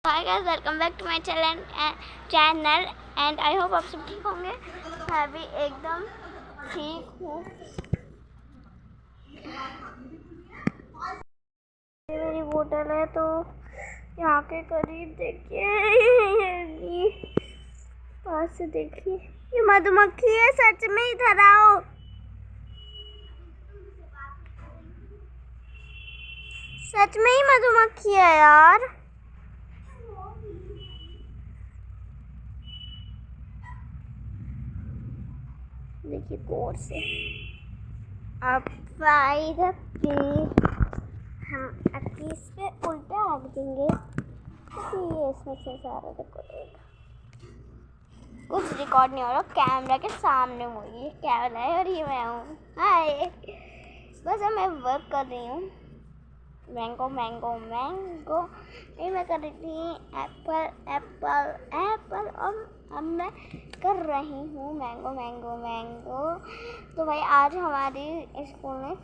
Hi guys, welcome back to my channel and I hope आप सब ठीक होंगे। मैं भी एकदम ठीक हूँ। मेरी बोतल है तो यहाँ के करीब देखिए, पास से देखिए, ये मधुमक्खी है। सच में इधर आओ, सच में ही मधुमक्खी है यार। देखिए कोर से अब इधर पे हम इस पे उल्टा रख देंगे। ये इसमें से सारा कुछ रिकॉर्ड नहीं हो रहा, कैमरा के सामने हूँ। ये कैमरा है और ये मैं हूँ। हाय, बस अब मैं वर्क कर रही हूँ। मैंगो मैंगो मैंगो, ये मैं कर रही थी एप्पल एप्पल एप्पल, और अब मैं कर रही हूँ मैंगो मैंगो मैंगो। तो भाई आज हमारी स्कूल में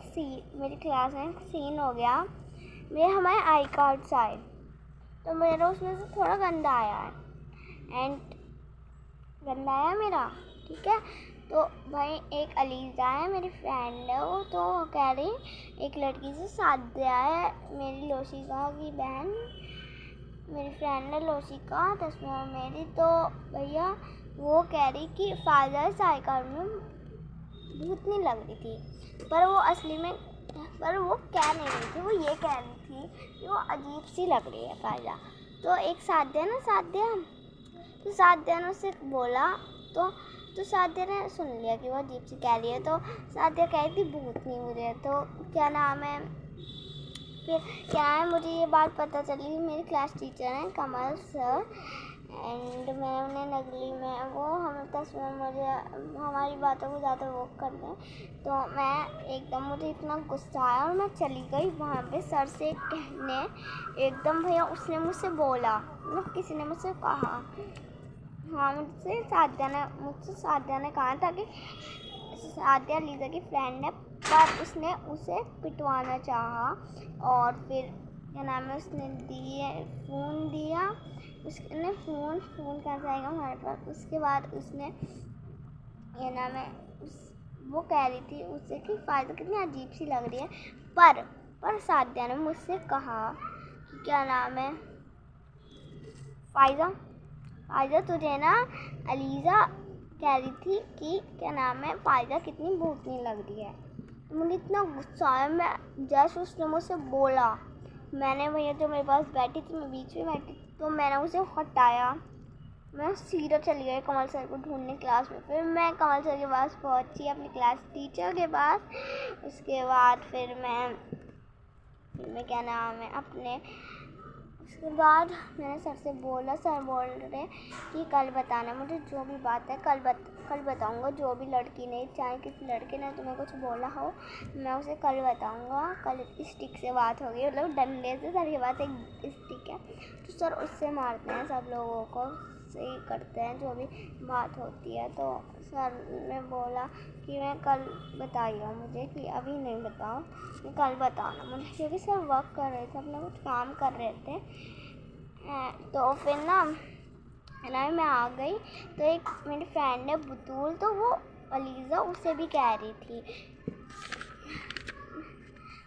मेरी क्लास में सीन हो गया। हमारे आई कार्ड आए तो मेरा उसमें से थोड़ा गंदा आया है गंदा आया मेरा, ठीक है। तो भाई एक अलीज़ा है, मेरी फ्रेंड है, वो तो कह रही एक लड़की से शादी है, मेरी लोशिका की बहन, मेरी फ्रेंड है लोशिका 10वीं में मेरी। तो भैया वो कह रही कि फादर्स आई कार्ड में भूतनी लग रही थी, पर वो असली में, पर वो कह नहीं रही थी, वो ये कह रही थी कि वो अजीब सी लग रही है फायदा। तो एक साध्या ना, तो साध्या ने उससे बोला, तो साध्या ने सुन लिया कि वो अजीब सी कह रही है। तो साध्या कह रही थी भूतनी मुझे, तो क्या नाम है, फिर क्या है, मुझे ये बात पता चली। मेरी क्लास टीचर हैं कमल सर, एंड मैं उन्हें नगली में, वो हमें 10वीं में मुझे हमारी बातों को ज़्यादा वो कर दें। तो मैं एकदम, मुझे इतना गुस्सा आया और मैं चली गई वहाँ पे सर से कहने। एकदम भैया उसने मुझसे बोला, मतलब किसी ने मुझसे कहा, हाँ मुझसे साध्या ने कहा था कि साध्या लीजा की फ्रेंड है, पर उसने उसे पिटवाना चाहा। और फिर क्या नाम है, उसने फ़ोन दिया, उसने फ़ोन कैसे आएगा हमारे पास। उसके बाद उसने क्या नाम है, वो कह रही थी उससे कि फ़ायदा कितनी अजीब सी लग रही है। पर साध्या ने मुझसे कहा कि क्या नाम है, फ़ायदा तुझे ना अलीज़ा कह रही थी कि क्या नाम है, फ़ायदा कितनी भूतनी लग रही है। तो मुझे इतना गुस्सा आया, मैं जैसे उसने मुझसे बोला, मैंने भैया जो मेरे पास बैठी थी, मैं बीच में बैठी, तो मैंने उसे हटाया। मैं सीधा चली गई कमल सर को ढूंढने क्लास में। फिर मैं कमल सर के पास पहुंची, अपनी क्लास टीचर के पास। उसके बाद फिर मैं क्या नाम है उसके बाद मैंने सर से बोला, सर बोल रहे कि कल बताना मुझे, जो भी बात है कल बताऊंगा। जो भी लड़की ने, चाहे किसी लड़के ने तुम्हें कुछ बोला हो, मैं उसे कल बताऊंगा। कल स्टिक से बात होगी, मतलब डंडे से। सर के पास एक स्टिक है, तो सर उससे मारते हैं सब लोगों को, सही करते हैं जो भी बात होती है। तो सर ने बोला कि मैं कल बताइएगा मुझे, कि अभी नहीं बताओ, मैं कल बताना मुझे, क्योंकि सर वर्क कर रहे थे, अपना कुछ काम कर रहे थे। तो फिर ना मैं आ गई, तो एक मेरी फ्रेंड है बुतूल, तो वो अलीज़ा उसे भी कह रही थी,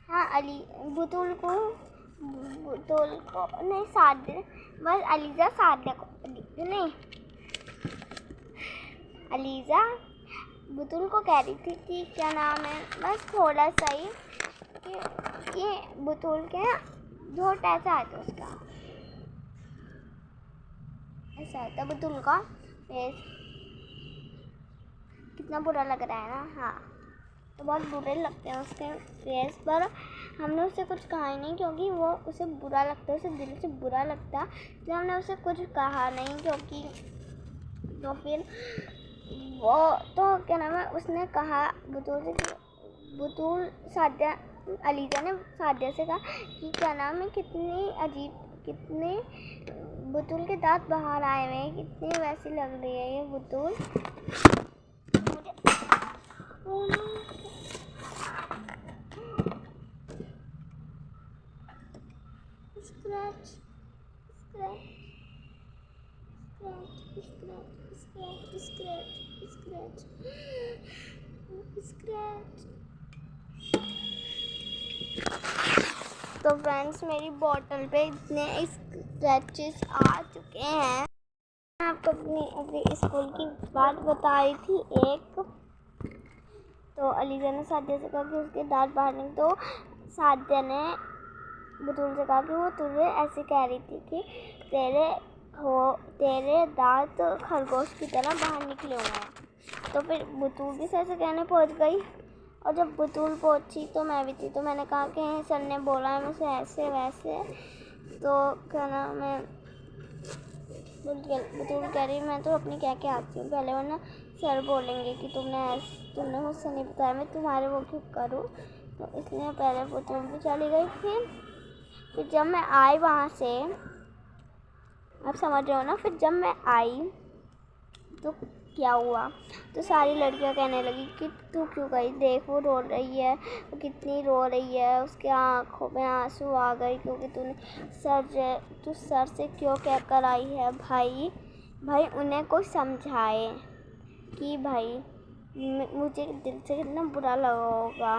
हाँ बुतूल को नहीं, साध्या, बस अलीज़ा साध्या को नहीं, अलीज़ा बुतूल को कह रही थी कि क्या नाम है, बस थोड़ा सा ही कि ये बुतूल के झोट ऐसा है, तो उसका ऐसा होता बुतूल का फेस, कितना बुरा लग रहा है ना। हाँ, तो बहुत बुरे लगते हैं उसके फेस पर। हमने उसे कुछ कहा ही नहीं, क्योंकि वो उसे बुरा लगता है, उसे दिल से बुरा लगता, इसलिए हमने उसे कुछ कहा नहीं। क्योंकि तो फिर वो तो क्या नाम है, उसने कहा बुतूल साध्या, अलीज़ा ने साध्या से कहा कि क्या नाम है, कितनी अजीब, कितने बुतूल के दांत बाहर आए हुए हैं, कितनी वैसी लग रही है ये बुतूल। स्क्रैच तो फ्रेंड्स मेरी बॉटल पे इतने स्क्रैचेस आ चुके हैं। मैं आपको अपनी स्कूल की बात बताई थी एक। तो अलीजा ने सादिया से कहा कि उसके दांत बाहर नहीं, तो सादिया ने बतूल से कहा कि वो तुझे ऐसे कह रही थी कि तेरे दांत खरगोश की तरह बाहर निकले हुए हैं। तो फिर बतूल भी सर से कहने पहुंच गई, और जब बतूल पहुंची तो मैं भी थी। तो मैंने कहा कि सर ने बोला है मुझसे ऐसे वैसे। तो क्या नाम है, बतूल कह रही मैं तो अपनी कह के आती हूँ पहले, वरना सर बोलेंगे कि तुमने मुझसे नहीं बताया, मैं तुम्हारे वो क्यों करूँ। तो इसलिए पहले बतूल भी चली गई। फिर जब मैं आई वहाँ से, आप समझ रहे हो ना, फिर जब मैं आई तो क्या हुआ, तो सारी लड़कियां कहने लगी कि तू क्यों गई, देख वो रो रही है, वो कितनी रो रही है, उसके आँखों में आंसू आ गए क्योंकि तू सर से क्यों कह कर आई है। भाई उन्हें कोई समझाए कि भाई मुझे दिल से कितना बुरा लगा होगा।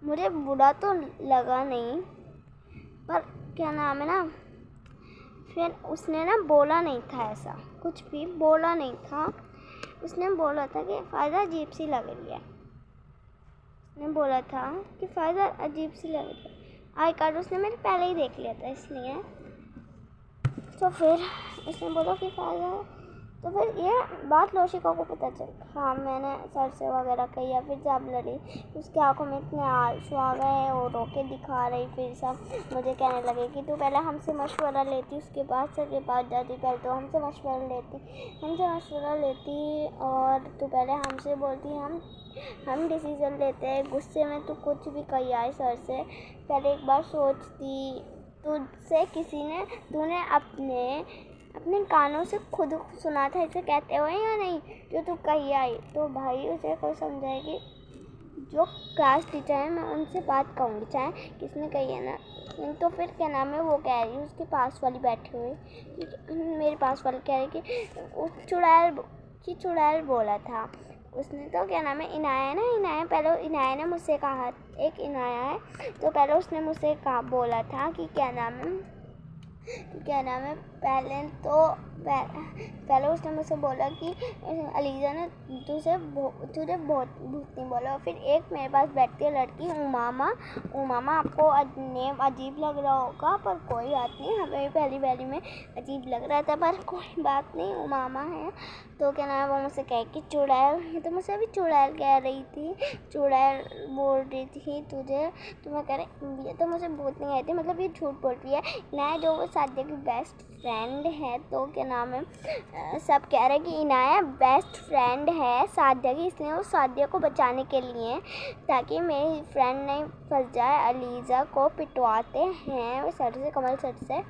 मुझे बुरा तो लगा नहीं, पर क्या नाम है ना, फिर उसने ना बोला नहीं था, ऐसा कुछ भी बोला नहीं था। उसने बोला था कि फ़ायदा अजीब सी लग रही है। उसने बोला था कि फ़ायदा अजीब सी लग रही है। आई कार्ड उसने मैंने पहले ही देख लिया था इसलिए। तो फिर उसने बोला कि फ़ायदा, तो फिर ये बात लोशिका को पता चल। हाँ, मैंने सर से वगैरह कही, या फिर जब लड़ी उसकी आंखों में इतने आंसू आ गए और रो के दिखा रही। फिर सब मुझे कहने लगे कि तू पहले हमसे मशवरा लेती, उसके बाद सर के पास जाती, पहले तो हमसे मशवरा लेती और तू पहले हमसे बोलती, हम डिसीज़न लेते हैं। गुस्से में तू कुछ भी कही आए सर से, पहले एक बार सोचती। तुझसे तूने अपने कानों से खुद सुना था इसे कहते हुए या नहीं, जो तू कही आई। तो भाई उसे कोई समझाएगी, जो क्लास टीचर है मैं उनसे बात कहूँगी, चाहे किसने कही है ना। तो फिर क्या नाम है, वो कह रही उसके पास वाली बैठी हुई, मेरे पास वाली कह रही कि चुड़ैल बोला था उसने। तो क्या नाम है, इनाया पहले इनाया ने मुझसे कहा, एक इनाया है, तो पहले उसने मुझसे बोला था कि क्या नाम है पहले उसने मुझसे बोला कि अलीजा ने तुझे बहुत भूतनी बोला। फिर एक मेरे पास बैठती है लड़की उमामा, आपको नेम अजीब लग रहा होगा पर कोई बात नहीं, हमें पहली में अजीब लग रहा था पर कोई बात नहीं, उमामा है। तो क्या नाम है, वो मुझसे कहे कि चुड़ैल, तो मुझसे अभी चुड़ैल कह रही थी, चुड़ैल बोल रही थी तुझे। तो मैं कह रही ये तो मुझे भूतनी कहती थी, मतलब ये झूठ बोल रही है ना, जो वो सादिया की बेस्ट फ्रेंड है। तो क्या नाम है, सब कह रहे हैं कि इनाया बेस्ट फ्रेंड है सादिया की, इसलिए वो सादिया को बचाने के लिए, ताकि मेरी फ्रेंड नहीं फंस जाए। अलीजा को पिटवाते हैं वो सर से, कमल सर से,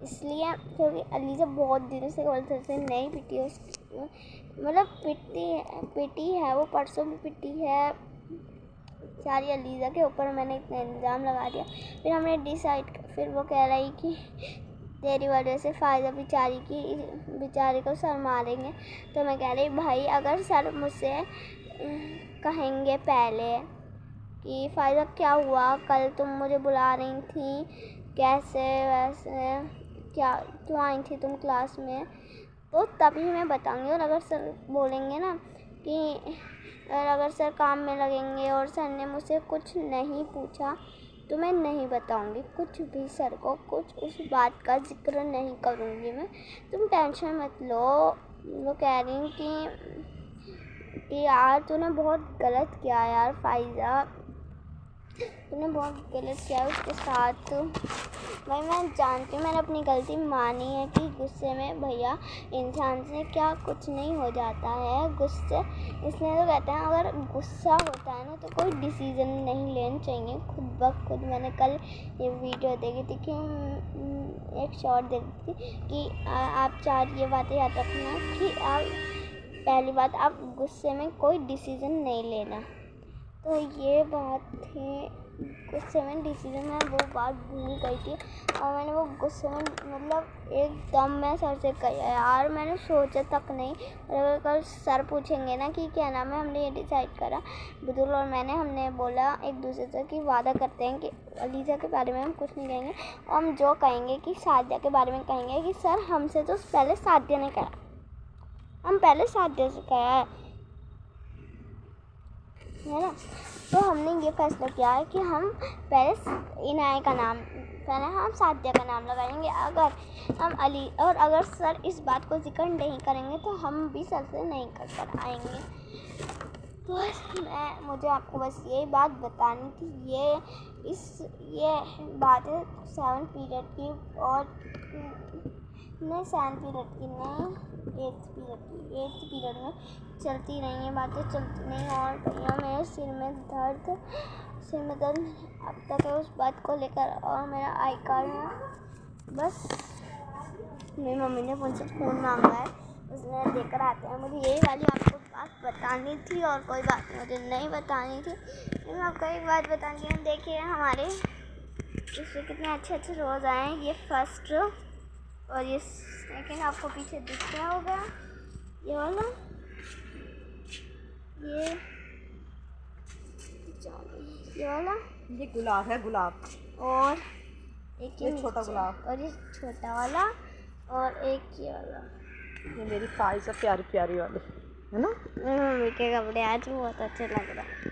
इसलिए क्योंकि अलीजा बहुत दिनों से कमल सर से नहीं पिटी, मतलब पिटी है वो, परसों भी पिटी है। सारी अलीजा के ऊपर मैंने इतना इल्ज़ाम लगा दिया। फिर हमने डिसाइड, फिर वो कह रही कि तेरी वजह से फ़ायदा बेचारी को सर मारेंगे। तो मैं कह रही भाई अगर सर मुझसे कहेंगे पहले कि फ़ायदा क्या हुआ, कल तुम मुझे बुला रही थी, कैसे वैसे क्या क्यों आई थी तुम क्लास में, तो तभी मैं बताऊंगी। और अगर सर बोलेंगे ना कि अगर सर काम में लगेंगे और सर ने मुझसे कुछ नहीं पूछा तो मैं नहीं बताऊंगी कुछ भी सर को, कुछ उस बात का जिक्र नहीं करूंगी मैं, तुम टेंशन मत लो। वो कह रही हूँ कि यार तूने बहुत गलत किया यार फ़ायदा, तूने बहुत गलत किया उसके साथ। भाई मैं जानती हूँ मैंने अपनी गलती मानी है कि गुस्से में भैया इंसान से क्या कुछ नहीं हो जाता है गुस्से, इसलिए तो कहते हैं अगर गुस्सा होता है ना तो कोई डिसीज़न नहीं लेना चाहिए खुद ब खुद। मैंने कल ये वीडियो देखी थी कि एक शॉर्ट देखी थी कि आप चार ये बातें याद रखना कि आप पहली बात आप गुस्से में कोई डिसीज़न नहीं लेना, तो ये बात थी, गुस्से में डिसीजन में वो बात भूल गई थी और मैंने वो गुस्से में मतलब एकदम मैं सर से कहा यार, मैंने सोचा तक नहीं। और अगर कल सर पूछेंगे ना कि क्या नाम है, हमने ये डिसाइड करा बुदुल और मैंने, हमने बोला एक दूसरे से कि वादा करते हैं कि अलीजा के बारे में हम कुछ नहीं कहेंगे और हम जो कहेंगे कि सादिया के बारे में कहेंगे कि सर हमसे तो पहले सादिया ने कहा, हम पहले सादिया से कहा है ना। तो हमने ये फैसला किया है कि हम पहले इनाया का नाम, पहले हम सादिया का नाम लगाएंगे। अगर हम अली और अगर सर इस बात को जिक्र नहीं करेंगे तो हम भी सर से नहीं कर आएंगे। तो मुझे आपको बस यही बात बतानी थी। ये बात है 7 पीरियड की और नहीं 7 पीरियड की नहीं 8th पीरियड में चलती रही हैं बातें, चलती नहीं। और भैया मेरे सिर में दर्द अब तक है उस बात को लेकर। और मेरा आई कार्ड में बस मेरी मम्मी ने मुझसे फ़ोन मांगा है, उसने देकर आते हैं। मुझे यही वाली आपको बात बतानी थी और कोई बात मुझे नहीं बतानी थी। मैं आपको एक बात बतानी है। देखिए हमारे इसमें कितने अच्छे रोज़ आए हैं। ये फर्स्ट और ये सेकंड आपको पीछे दिख रहा होगा, ये वाला, ये वाला, ये गुलाब है, गुलाब। और एक ये छोटा गुलाब, और ये छोटा वाला, और एक ये वाला। ये मेरी पाई सब प्यारी प्यारी वाली है ना। मम्मी के कपड़े आज बहुत अच्छे लग रहे हैं।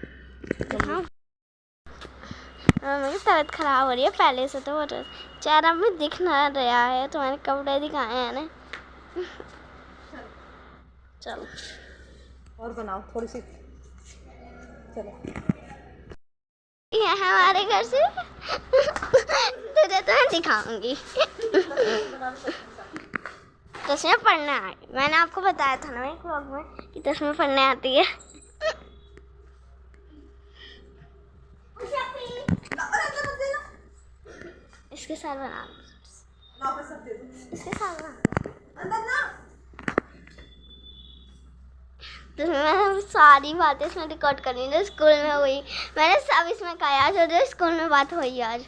हाँ मेरी तबीयत खराब हो रही है पहले से, तो वो चेहरा में दिख ना रहा है, तो मैंने कपड़े दिखाए हैं ना। चलो और बनाओ थोड़ी सी, चलो। ये हमारे घर से तुझे तो मैं दिखाऊंगी। चश्मे पढ़ने आए, मैंने आपको बताया था ना मेरे ब्लॉग में कि चश्मे पढ़ने आती है। इसके साथ बना, इसके साथ बना। तो मैं सारी बातें इसमें रिकॉर्ड कर रही हूँ, स्कूल में हुई मैंने सब इसमें कहा, जो स्कूल में बात हुई आज।